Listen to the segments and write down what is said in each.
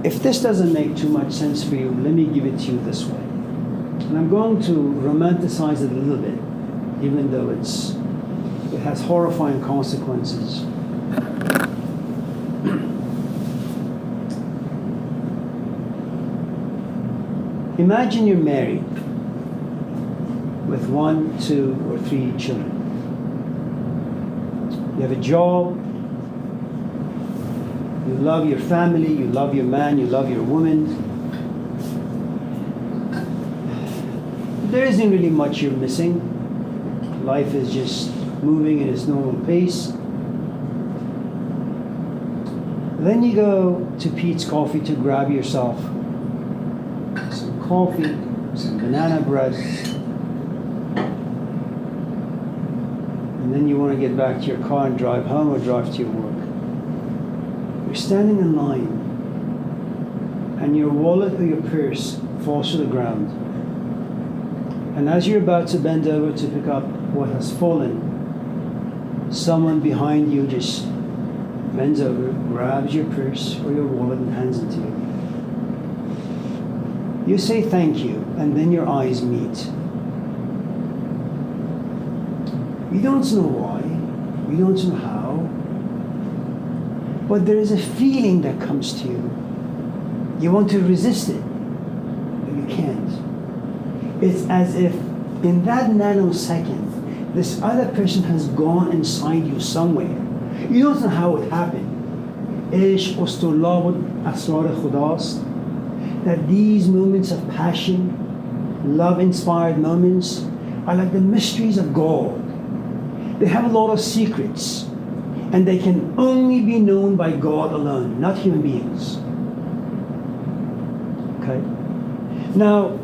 if this doesn't make too much sense for you, let me give it to you this way. And I'm going to romanticize it a little bit, even though it has horrifying consequences. Imagine you're married with 1, 2, or 3 children. You have a job. You love your family. You love your man. You love your woman. There isn't really much you're missing. Life is just moving at its normal pace. Then you go to Pete's Coffee to grab yourself some coffee, some banana bread, and then you want to get back to your car and drive home or drive to your work. You're standing in line, and your wallet or your purse falls to the ground. And as you're about to bend over to pick up what has fallen, someone behind you just bends over, grabs your purse or your wallet and hands it to you. You say thank you, and then your eyes meet. You don't know why, you don't know how, but there is a feeling that comes to you. You want to resist it, but you can't. It's as if in that nanosecond, this other person has gone inside you somewhere. You don't know how it happened. عشق استرلاب اسرار خداست. That these moments of passion, love-inspired moments, are like the mysteries of God. They have a lot of secrets, and they can only be known by God alone, not human beings. Okay? Now,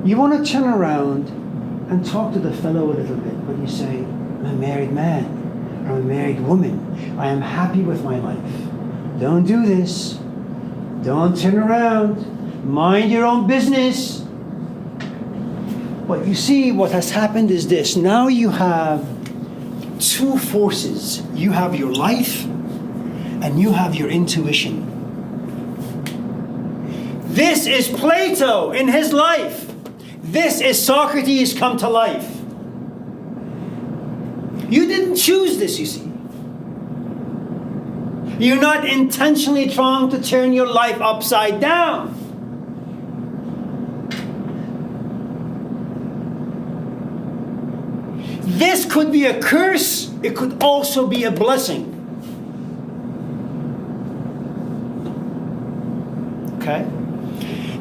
you want to turn around and talk to the fellow a little bit, but you say, I'm a married man, or I'm a married woman. I am happy with my life. Don't do this. Don't turn around. Mind your own business. But you see, what has happened is this. Now you have 2 forces. You have your life, and you have your intuition. This is Plato in his life. This is Socrates come to life. You didn't choose this, you see. You're not intentionally trying to turn your life upside down. This could be a curse. It could also be a blessing. Okay?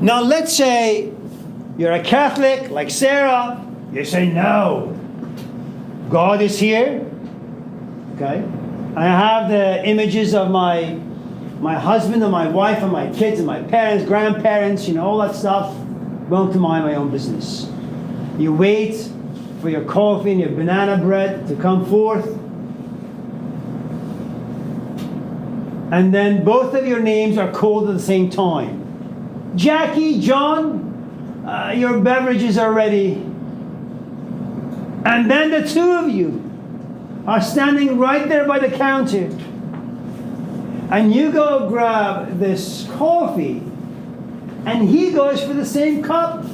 Now let's say you're a Catholic, like Sarah. You say, no, God is here. Okay? I have the images of my husband and my wife and my kids and my parents, grandparents, all that stuff. Going to mind my own business. You wait for your coffee and your banana bread to come forth. And then both of your names are called at the same time. Jackie, John, your beverages are ready. And then the 2 of you are standing right there by the counter. And you go grab this coffee, and he goes for the same cup.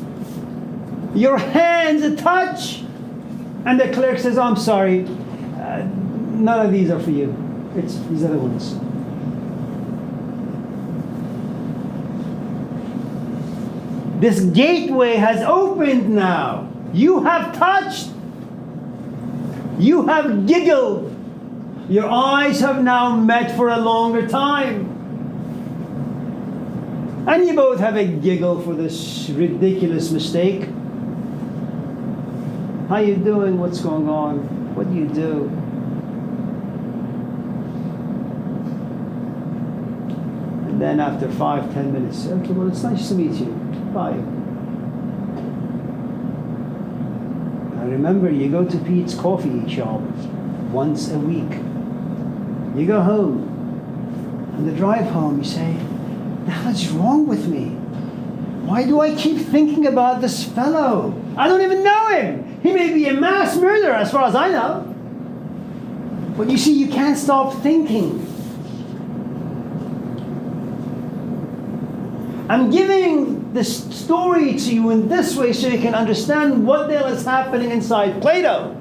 Your hands touch, and the clerk says, I'm sorry, none of these are for you. It's these other ones. This gateway has opened now. You have touched. You have giggled. Your eyes have now met for a longer time. And you both have a giggle for this ridiculous mistake. How you doing? What's going on? What do you do? And then after 5-10 minutes, okay, well, it's nice to meet you. Bye. Now remember, you go to Pete's coffee shop once a week. You go home. On the drive home, you say, the hell is wrong with me? Why do I keep thinking about this fellow? I don't even know him. He may be a mass murderer as far as I know. But you see, you can't stop thinking. I'm giving this story to you in this way so you can understand what the hell is happening inside Plato.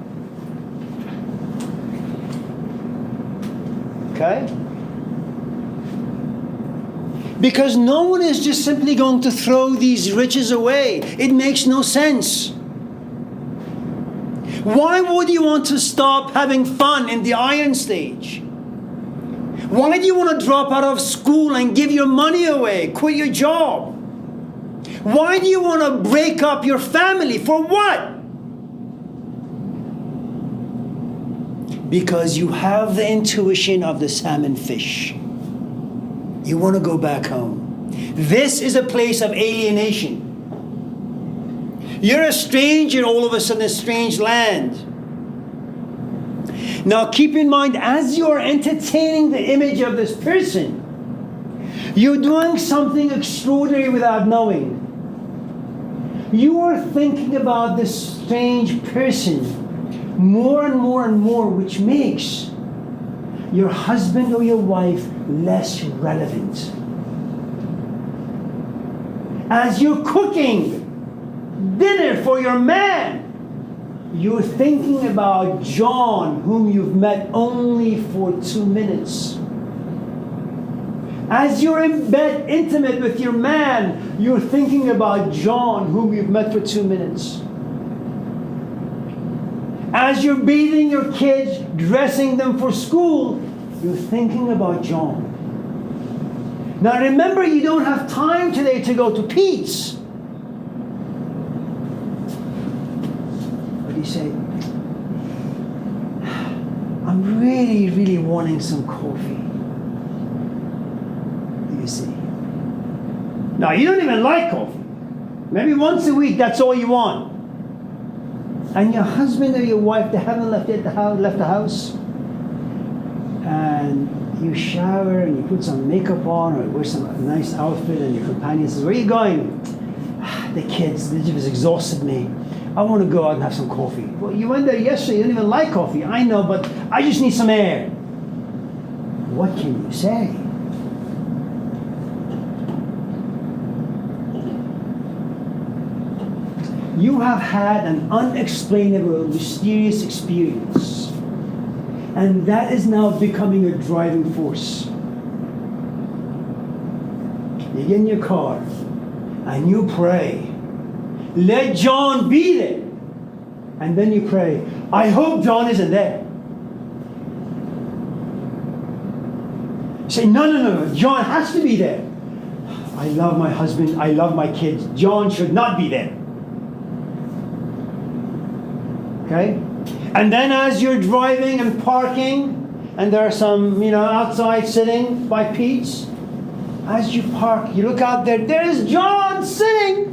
Okay? Because no one is just simply going to throw these riches away. It makes no sense. Why would you want to stop having fun in the iron stage? Why do you want to drop out of school and give your money away, quit your job? Why do you want to break up your family? For what? Because you have the intuition of the salmon fish. You want to go back home. This is a place of alienation. You're a stranger all of a sudden in a strange land. Now keep in mind, as you're entertaining the image of this person, you're doing something extraordinary without knowing. You are thinking about this strange person more and more and more, which makes your husband or your wife less relevant. As you're cooking dinner for your man, you're thinking about John, whom you've met only for 2 minutes. As you're in bed intimate with your man, you're thinking about John, whom you've met for 2 minutes. As you're bathing your kids, dressing them for school, you're thinking about John. Now remember, you don't have time today to go to Pete's. But you say, I'm really, really wanting some coffee. You see. Now you don't even like coffee. Maybe once a week, that's all you want. And your husband or your wife, they haven't left the house. And you shower and you put some makeup on or wear some nice outfit, and your companion says, where are you going? The kids, they just exhausted me. I want to go out and have some coffee. Well, you went there yesterday, you don't even like coffee. I know, but I just need some air. What can you say? You have had an unexplainable, mysterious experience. And that is now becoming a driving force. You get in your car and you pray, let John be there. And then you pray, I hope John isn't there. Say, no, John has to be there. I love my husband, I love my kids. John should not be there. Okay? And then as you're driving and parking, and there are some, outside sitting by Pete's, as you park, you look out there, there's John sitting.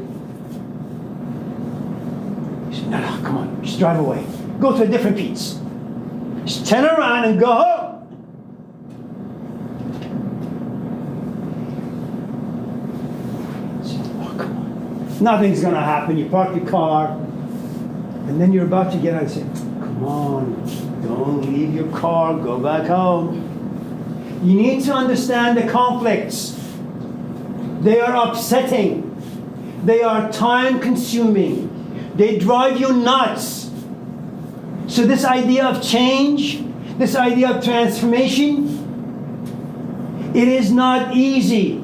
You say, no, come on, just drive away. Go to a different Pete's. Just turn around and go home. Oh, come on. Nothing's going to happen. You park your car, and then you're about to get out and say, come on, don't leave your car, go back home. You need to understand the conflicts. They are upsetting. They are time-consuming. They drive you nuts. So this idea of change, this idea of transformation, it is not easy.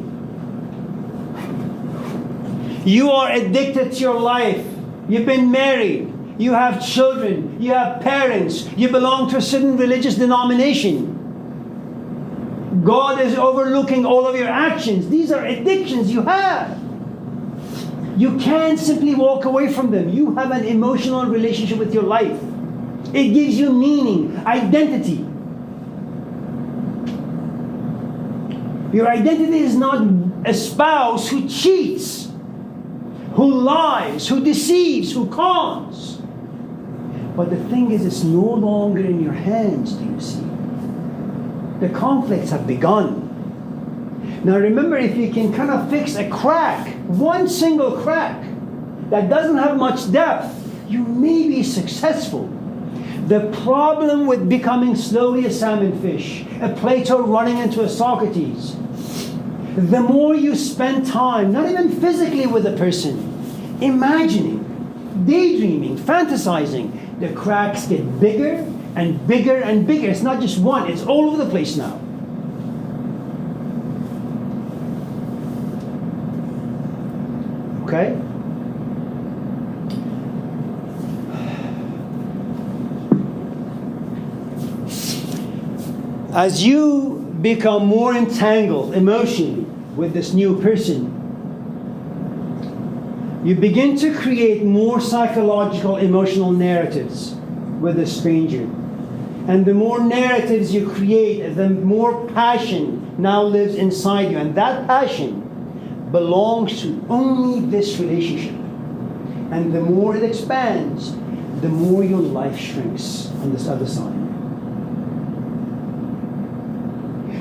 You are addicted to your life. You've been married. You have children. You have parents. You belong to a certain religious denomination. God is overlooking all of your actions. These are addictions you have. You can't simply walk away from them. You have an emotional relationship with your life. It gives you meaning, identity. Your identity is not a spouse who cheats, who lies, who deceives, who cons. But the thing is, it's no longer in your hands, do you see? The conflicts have begun. Now remember, if you can kind of fix a crack, one single crack, that doesn't have much depth, you may be successful. The problem with becoming slowly a salmon fish, a Plato running into a Socrates, the more you spend time, not even physically with a person, imagining, daydreaming, fantasizing, the cracks get bigger and bigger and bigger. It's not just one, it's all over the place now. Okay? As you become more entangled emotionally with this new person, you begin to create more psychological, emotional narratives with a stranger. And the more narratives you create, the more passion now lives inside you. And that passion belongs to only this relationship. And the more it expands, the more your life shrinks on this other side.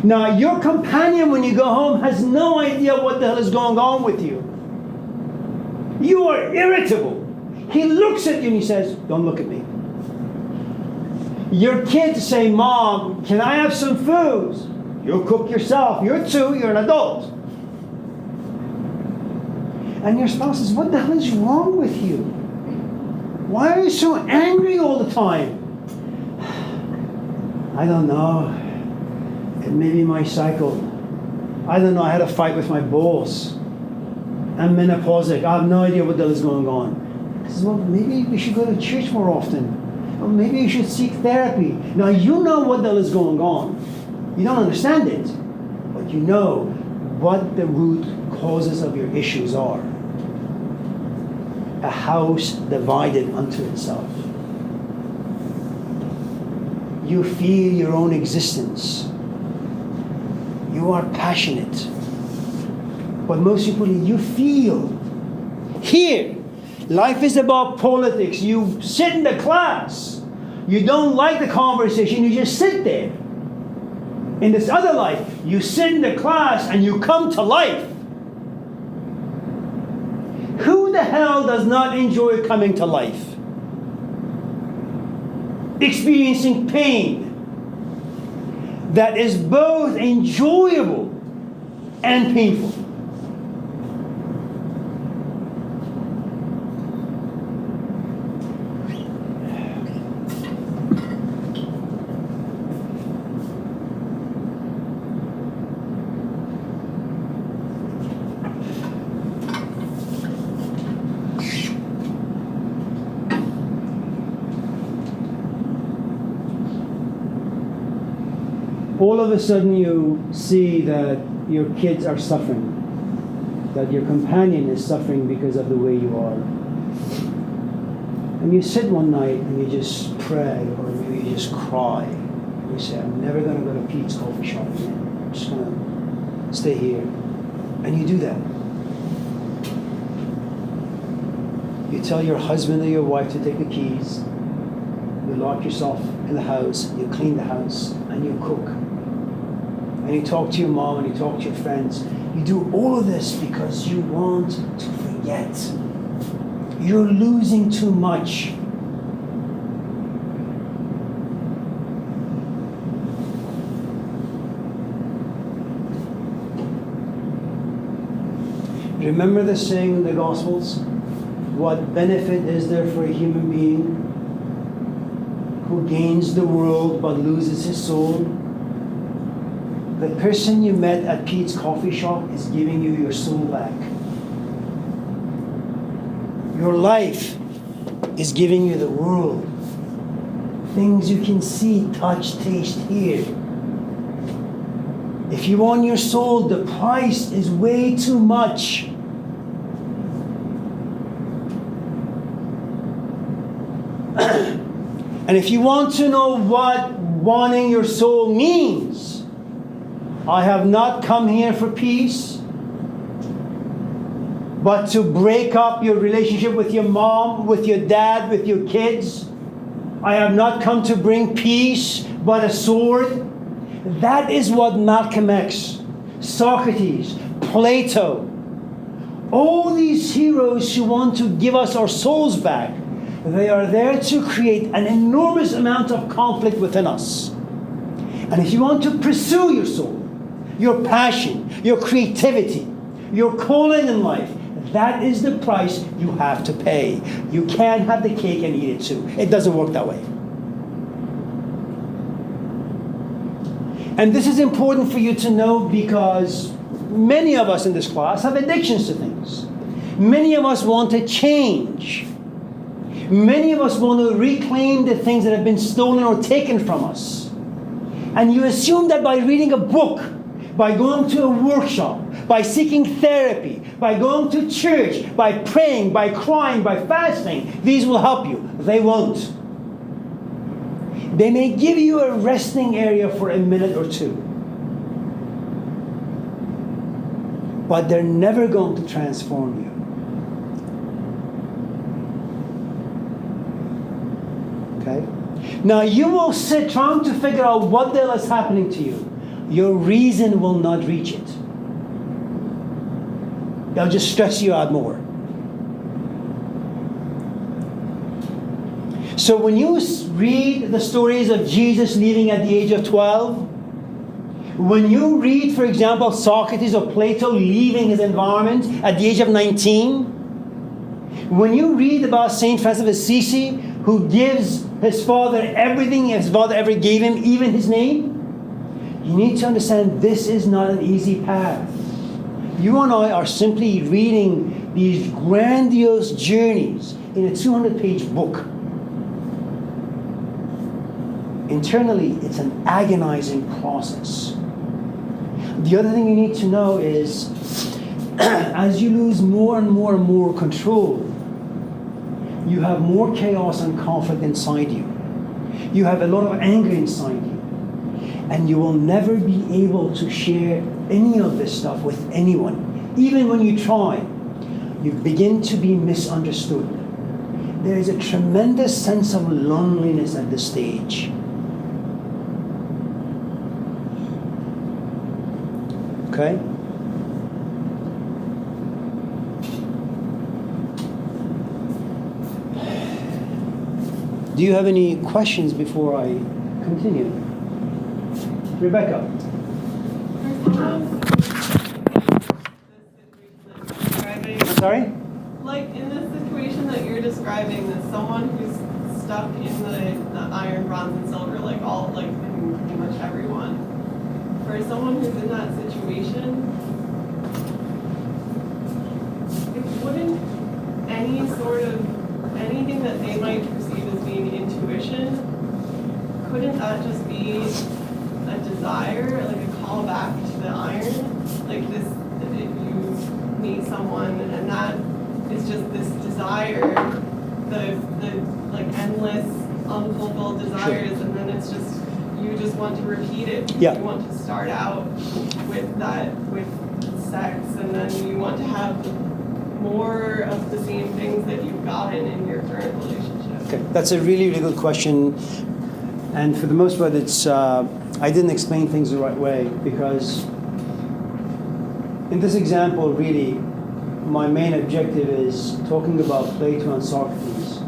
Now, your companion, when you go home, has no idea what the hell is going on with you. You are irritable. He looks at you and he says, "Don't look at me." Your kids say, "Mom, can I have some food?" You'll cook yourself. You're 2, you're an adult. And your spouse says, "What the hell is wrong with you? Why are you so angry all the time?" "I don't know. It may be my cycle. I don't know, I had a fight with my boss. I'm menopausal. I have no idea what the hell is going on." He says, "Well, maybe we should go to church more often. Or maybe you should seek therapy." Now, you know what the hell is going on. You don't understand it, but you know what the root causes of your issues are. A house divided unto itself. You feel your own existence. You are passionate. But most importantly, you feel. Here, life is about politics. You sit in the class. You don't like the conversation, you just sit there. In this other life, you sit in the class and you come to life. Who the hell does not enjoy coming to life? Experiencing pain that is both enjoyable and painful. All of a sudden you see that your kids are suffering, that your companion is suffering because of the way you are. And you sit one night and you just pray, or maybe you just cry. You say, "I'm never going to go to Pete's coffee shop again. I'm just going to stay here." And you do that. You tell your husband or your wife to take the keys. You lock yourself in the house, you clean the house, and you cook. And you talk to your mom and you talk to your friends. You do all of this because you want to forget. You're losing too much. Remember the saying in the Gospels? What benefit is there for a human being who gains the world but loses his soul? The person you met at Pete's coffee shop is giving you your soul back. Your life is giving you the world. Things you can see, touch, taste, hear. If you want your soul, the price is way too much. And if you want to know what wanting your soul means, I have not come here for peace, but to break up your relationship with your mom, with your dad, with your kids. I have not come to bring peace, but a sword. That is what Malcolm X, Socrates, Plato, all these heroes who want to give us our souls back, They are there to create an enormous amount of conflict within us. And if you want to pursue your soul, your passion, your creativity, your calling in life, that is the price you have to pay. You can't have the cake and eat it too. It doesn't work that way. And this is important for you to know because many of us in this class have addictions to things. Many of us want to change. Many of us want to reclaim the things that have been stolen or taken from us. And you assume that by reading a book, by going to a workshop, by seeking therapy, by going to church, by praying, by crying, by fasting, these will help you. They won't. They may give you a resting area for a minute or two. But they're never going to transform you. Okay? Now you will sit trying to figure out what the hell is happening to you. Your reason will not reach it. They'll just stress you out more. So when you read the stories of Jesus leaving at the age of 12, when you read, for example, Socrates or Plato leaving his environment at the age of 19, when you read about Saint Francis of Assisi, who gives his father everything his father ever gave him, even his name, you need to understand this is not an easy path. You and I are simply reading these grandiose journeys in a 200-page book. Internally, it's an agonizing process. The other thing you need to know is, as you lose more and more and more control, you have more chaos and conflict inside you. You have a lot of anger inside you. And you will never be able to share any of this stuff with anyone. Even when you try, you begin to be misunderstood. There is a tremendous sense of loneliness at this stage. Okay? Do you have any questions before I continue? Rebecca. Sorry? Like in this situation that you're describing, that someone who's stuck in the iron, bronze, and silver, like pretty much everyone. For someone who's in that situation, wouldn't anything that they might perceive as being intuition, couldn't that just be a desire, like a call back to the iron? Like this, if you meet someone and that is just this desire, the like endless unfulfilled desires, Sure. and then it's just, you just want to repeat it. Yeah. You want to start out with sex, and then you want to have more of the same things that you've gotten in your current relationship. Okay, that's a really, really good question. And for the most part, it's I didn't explain things the right way, because in this example, really, my main objective is talking about Plato and Socrates.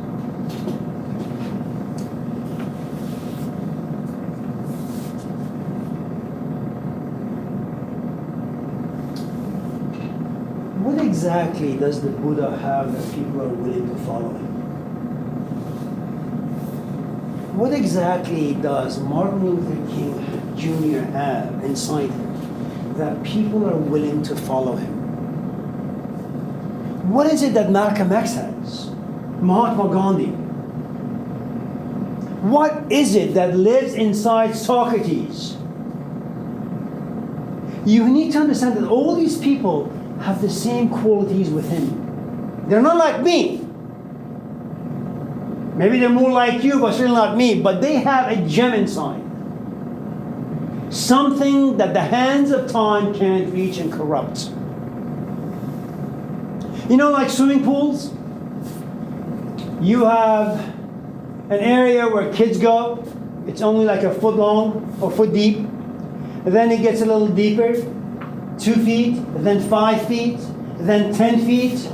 What exactly does the Buddha have that people are willing to follow him? What exactly does Martin Luther King Jr. have inside him that people are willing to follow him? What is it that Malcolm X has? Mahatma Gandhi? What is it that lives inside Socrates? You need to understand that all these people have the same qualities within. They're not like me. Maybe they're more like you, but certainly not me. But they have a gem inside. Something that the hands of time can't reach and corrupt. You know, like swimming pools? You have an area where kids go. It's only like a foot long or foot deep. And then it gets a little deeper. 2 feet, then 5 feet, then 10 feet.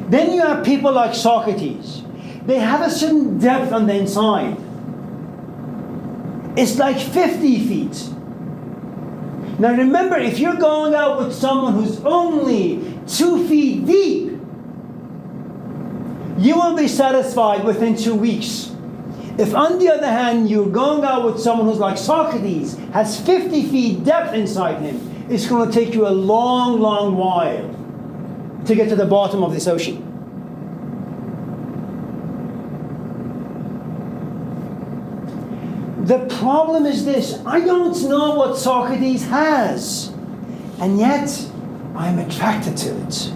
Then you have people like Socrates. they have a certain depth on the inside. It's like 50 feet. Now remember, if you're going out with someone who's only 2 feet deep, you will be satisfied within 2 weeks. If on the other hand, you're going out with someone who's like Socrates, has 50 feet depth inside him, it's going to take you a long, long while to get to the bottom of this ocean. The problem is this: I don't know what Socrates has, and yet I'm attracted to it.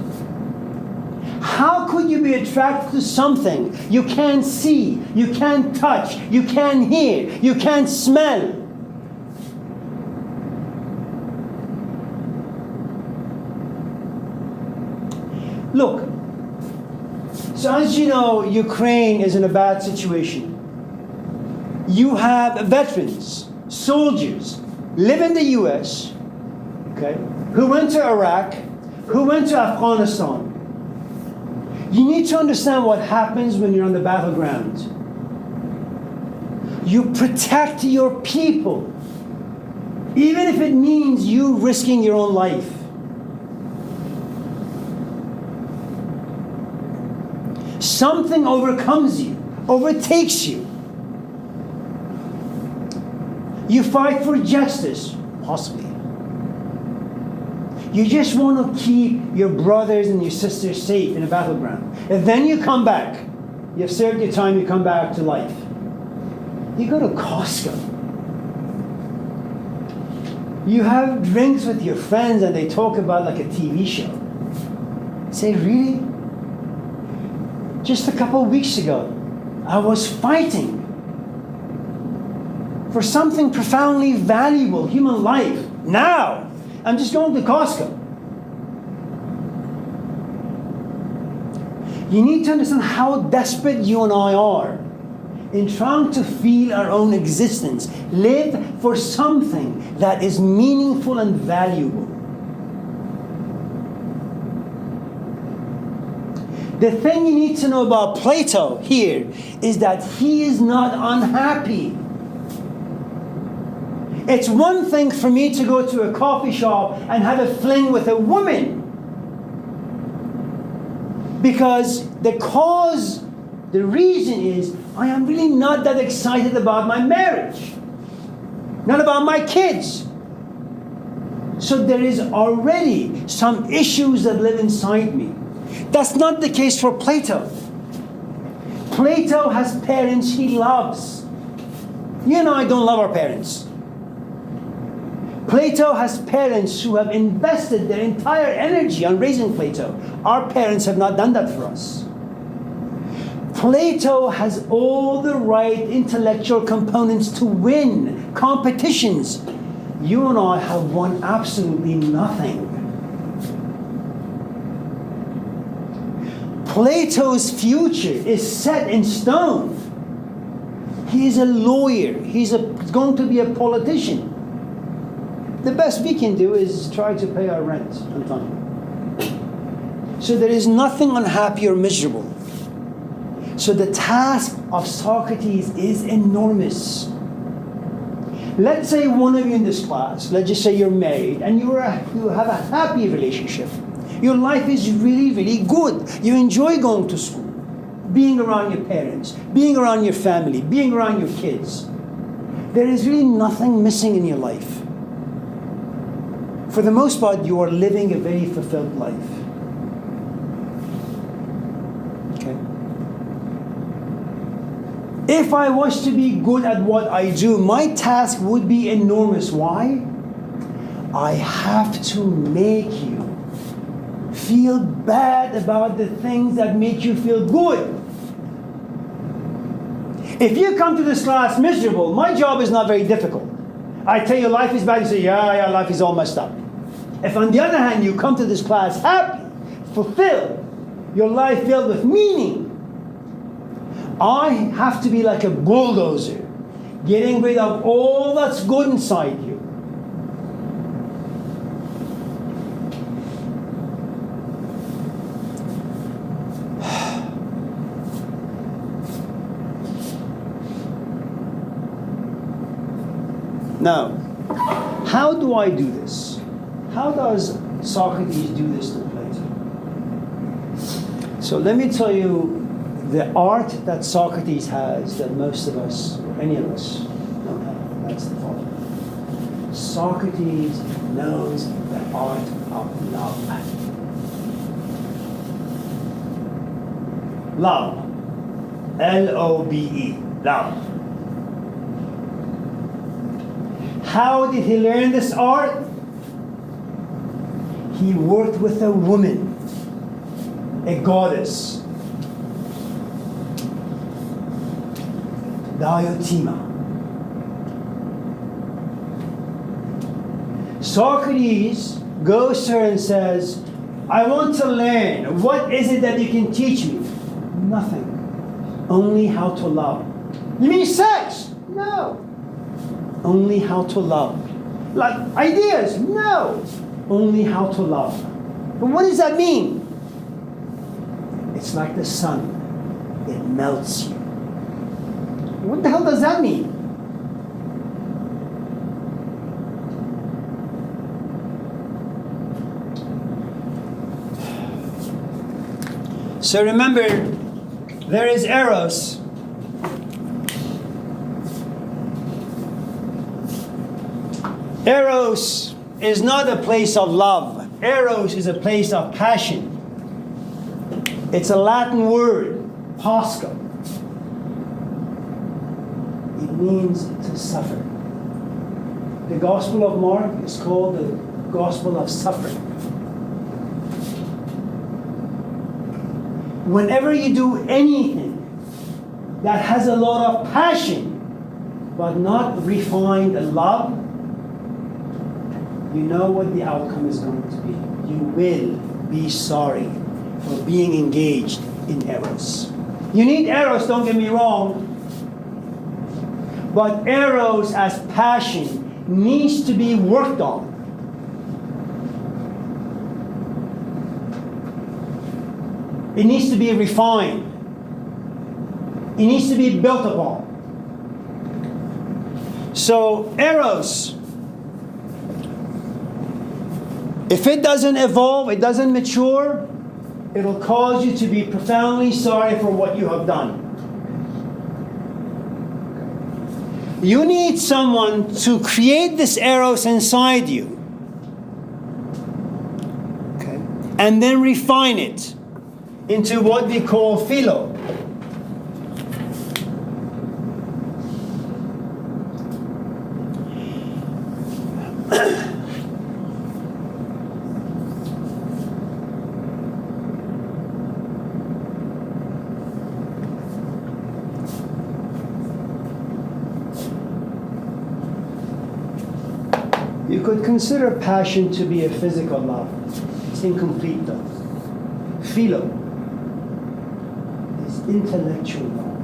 How could you be attracted to something you can't see, you can't touch, you can't hear, you can't smell? Look, so as you know, Ukraine is in a bad situation. You have veterans, soldiers, live in the US, okay, who went to Iraq, who went to Afghanistan. You need to understand what happens when you're on the battleground. You protect your people, even if it means you risking your own life. Something overcomes you, overtakes you. You fight for justice, possibly. You just want to keep your brothers and your sisters safe in a battleground. And then you come back. You've served your time, you come back to life. You go to Costco. You have drinks with your friends and they talk about like a TV show. You say, really? Just a couple of weeks ago, I was fighting for something profoundly valuable, human life. Now, I'm just going to Costco. You need to understand how desperate you and I are in trying to feel our own existence, live for something that is meaningful and valuable. The thing you need to know about Plato here is that he is not unhappy. It's one thing for me to go to a coffee shop and have a fling with a woman, because the reason is I am really not that excited about my marriage, not about my kids. So there is already some issues that live inside me. That's not the case for Plato. Plato has parents he loves. You and I don't love our parents. Plato has parents who have invested their entire energy on raising Plato. Our parents have not done that for us. Plato has all the right intellectual components to win competitions. You and I have won absolutely nothing. Plato's future is set in stone. He is a lawyer. He's going to be a politician. The best we can do is try to pay our rent on time. So there is nothing unhappy or miserable. So the task of Socrates is enormous. Let's say one of you in this class, let's just say you're married and you have a happy relationship. Your life is really, really good. You enjoy going to school, being around your parents, being around your family, being around your kids. There is really nothing missing in your life. For the most part, you are living a very fulfilled life. Okay? If I was to be good at what I do, my task would be enormous. Why? I have to make you feel bad about the things that make you feel good. If you come to this class miserable, my job is not very difficult. I tell you life is bad, you say, yeah, life is all messed up. If on the other hand you come to this class happy, fulfilled, your life filled with meaning, I have to be like a bulldozer, getting rid of all that's good inside you. Now, how do I do this? How does Socrates do this to Plato? So let me tell you the art that Socrates has that most of us, or any of us, don't have. That's the following. Socrates knows the art of love. Love. L-O-B-E. Love. How did he learn this art? He worked with a woman, a goddess, Diotima. Socrates goes to her and says, I want to learn. What is it that you can teach me? Nothing. Only how to love. You mean sex? No. Only how to love. Like ideas? No. Only how to love. But what does that mean? It's like the sun. It melts you. What the hell does that mean? So remember, there is eros. Eros is not a place of love. Eros is a place of passion. It's a Latin word, pasca. It means to suffer. The Gospel of Mark is called the Gospel of Suffering. Whenever you do anything that has a lot of passion, but not refined love, you know what the outcome is going to be. You will be sorry for being engaged in eros. You need eros, don't get me wrong, but eros as passion needs to be worked on. It needs to be refined. It needs to be built upon. So, eros, if it doesn't evolve, it doesn't mature, it'll cause you to be profoundly sorry for what you have done. You need someone to create this eros inside you. Okay? And then refine it into what we call philo. You could consider passion to be a physical love. It's incomplete though. Philo is intellectual love.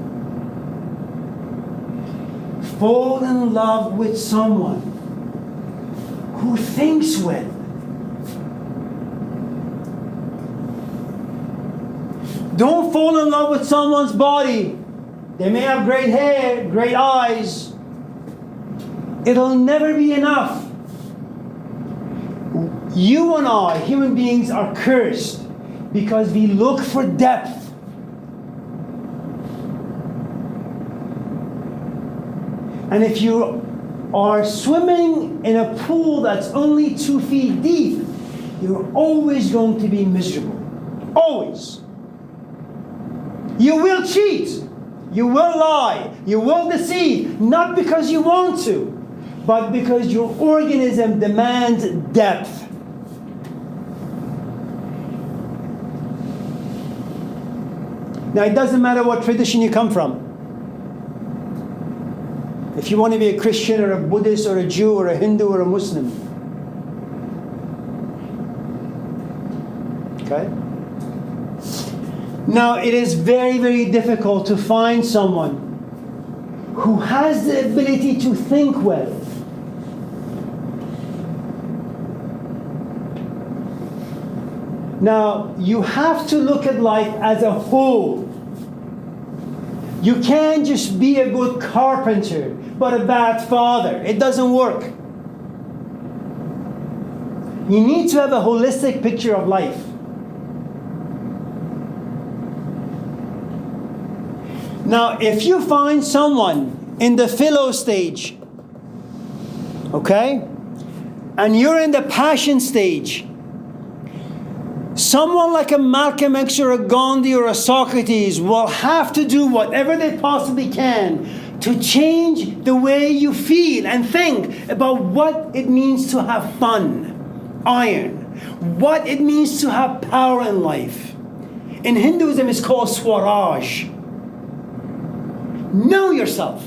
Fall in love with someone who thinks well. Don't fall in love with someone's body. They may have great hair, great eyes. It'll never be enough. You and I, human beings, are cursed because we look for depth. And if you are swimming in a pool that's only 2 feet deep, you're always going to be miserable. Always. You will cheat. You will lie. You will deceive. Not because you want to, but because your organism demands depth. Now, it doesn't matter what tradition you come from. If you want to be a Christian or a Buddhist or a Jew or a Hindu or a Muslim. Okay? Now, it is very, very difficult to find someone who has the ability to think well. Now, you have to look at life as a whole. You can't just be a good carpenter but a bad father. It doesn't work. You need to have a holistic picture of life. Now, if you find someone in the philo stage, okay, and you're in the passion stage, someone like a Malcolm X or a Gandhi or a Socrates will have to do whatever they possibly can to change the way you feel and think about what it means to have fun, iron, what it means to have power in life. In Hinduism, it's called Swaraj. Know yourself.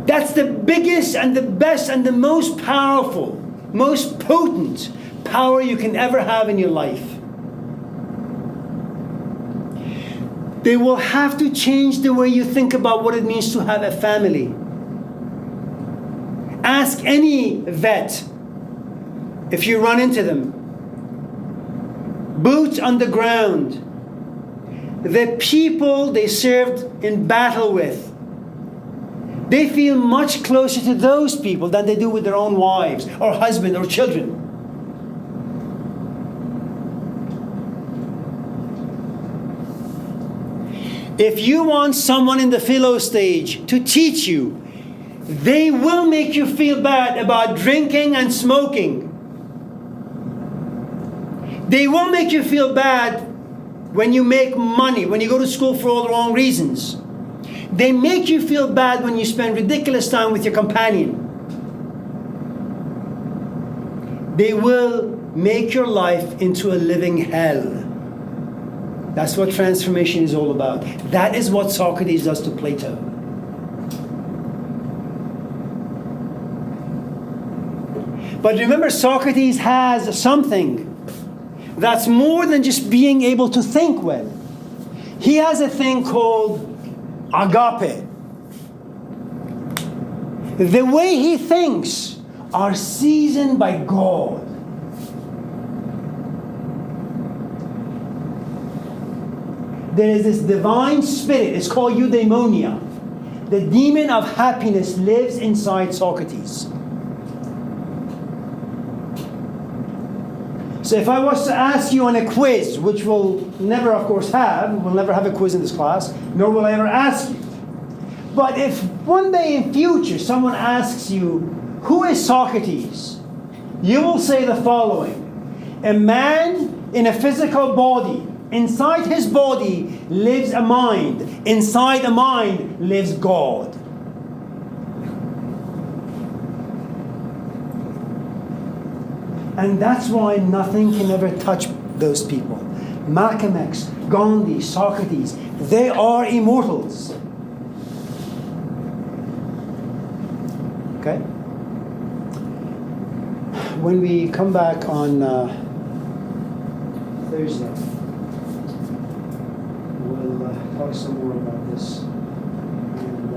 That's the biggest and the best and the most powerful, most potent power you can ever have in your life. They will have to change the way you think about what it means to have a family. Ask any vet if you run into them. Boots on the ground. The people they served in battle with, they feel much closer to those people than they do with their own wives or husband or children. If you want someone in the philo stage to teach you, they will make you feel bad about drinking and smoking. They will make you feel bad when you make money, when you go to school for all the wrong reasons. They make you feel bad when you spend ridiculous time with your companion. They will make your life into a living hell. That's what transformation is all about. That is what Socrates does to Plato. But remember, Socrates has something that's more than just being able to think well. He has a thing called agape. The way he thinks are seasoned by God. There is this divine spirit, it's called eudaimonia. The demon of happiness lives inside Socrates. So if I was to ask you on a quiz, which we'll never, of course, we'll never have a quiz in this class, nor will I ever ask you. But if one day in future someone asks you, who is Socrates? You will say the following: a man in a physical body. Inside his body lives a mind. Inside a mind lives God. And that's why nothing can ever touch those people. Malcolm X, Gandhi, Socrates, they are immortals. Okay? When we come back on Thursday, we'll talk some more about this. And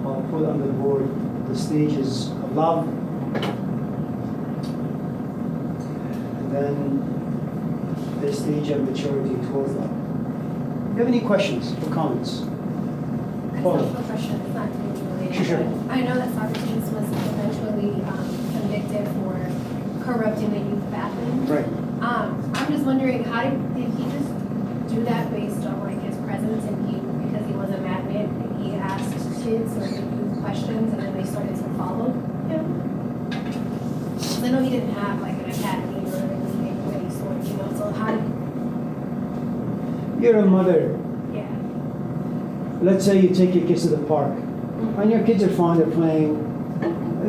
I'll put on the board the stages of love. Then the stage of maturity towards love. Do you have any questions or comments? I have a question. It's not really related. Sure. I know that Socrates was eventually convicted for corrupting the youth bathroom. Right. I'm just wondering, how did he just do that based on like his presence, and because he was a madman, and he asked kids or the youth questions, and then they started to follow him? I know he didn't have like an academy or anything of any sort, so how did... You're a mother. Yeah. Let's say you take your kids to the park, and your kids are fine, they're playing.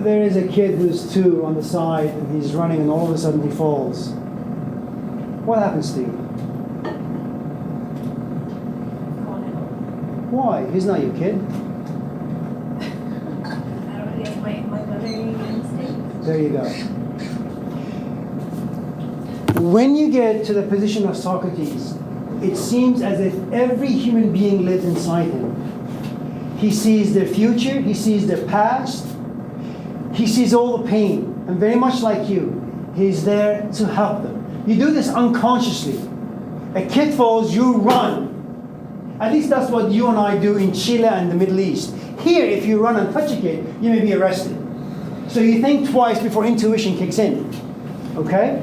There is a kid who's 2 on the side, and he's running, and all of a sudden he falls. What happens to you? Why? He's not your kid. I don't know, it's my mothering instinct. There you go. When you get to the position of Socrates, it seems as if every human being lives inside him. He sees their future, he sees their past, he sees all the pain, and very much like you, he's there to help them. You do this unconsciously. A kid falls, you run. At least that's what you and I do in Chile and the Middle East. Here, if you run and touch a kid, you may be arrested. So you think twice before intuition kicks in. Okay?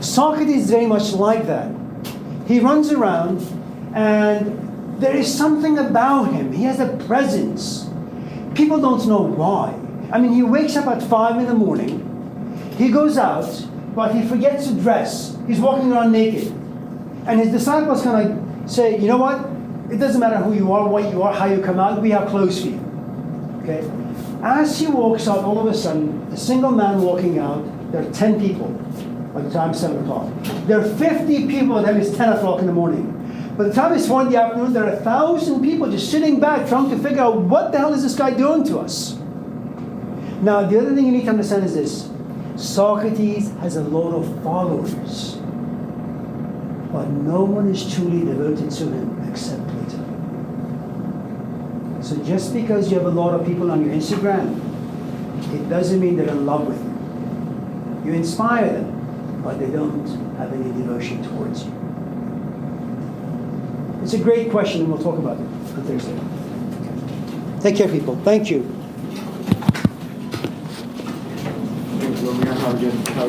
Socrates is very much like that. He runs around and there is something about him. He has a presence. People don't know why. I mean, he wakes up at 5 in the morning. He goes out, but he forgets to dress. He's walking around naked. And his disciples kind of say, you know what? It doesn't matter who you are, what you are, how you come out. We have clothes for you. Okay? As he walks out, all of a sudden, a single man walking out, there are 10 people by the time it's 7 o'clock. There are 50 people by the time it's 10 o'clock in the morning. By the time it's 4 in the afternoon, there are 1,000 people just sitting back trying to figure out what the hell is this guy doing to us. Now, the other thing you need to understand is this. Socrates has a lot of followers, but no one is truly devoted to him except Plato. So just because you have a lot of people on your Instagram, it doesn't mean they're in love with you. You inspire them, but they don't have any devotion towards you. It's a great question, and we'll talk about it on Thursday. Take care, people. Thank you.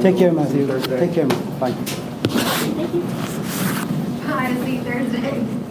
Take care, Matthew. Take care, man. Bye. Hi, see you Thursday.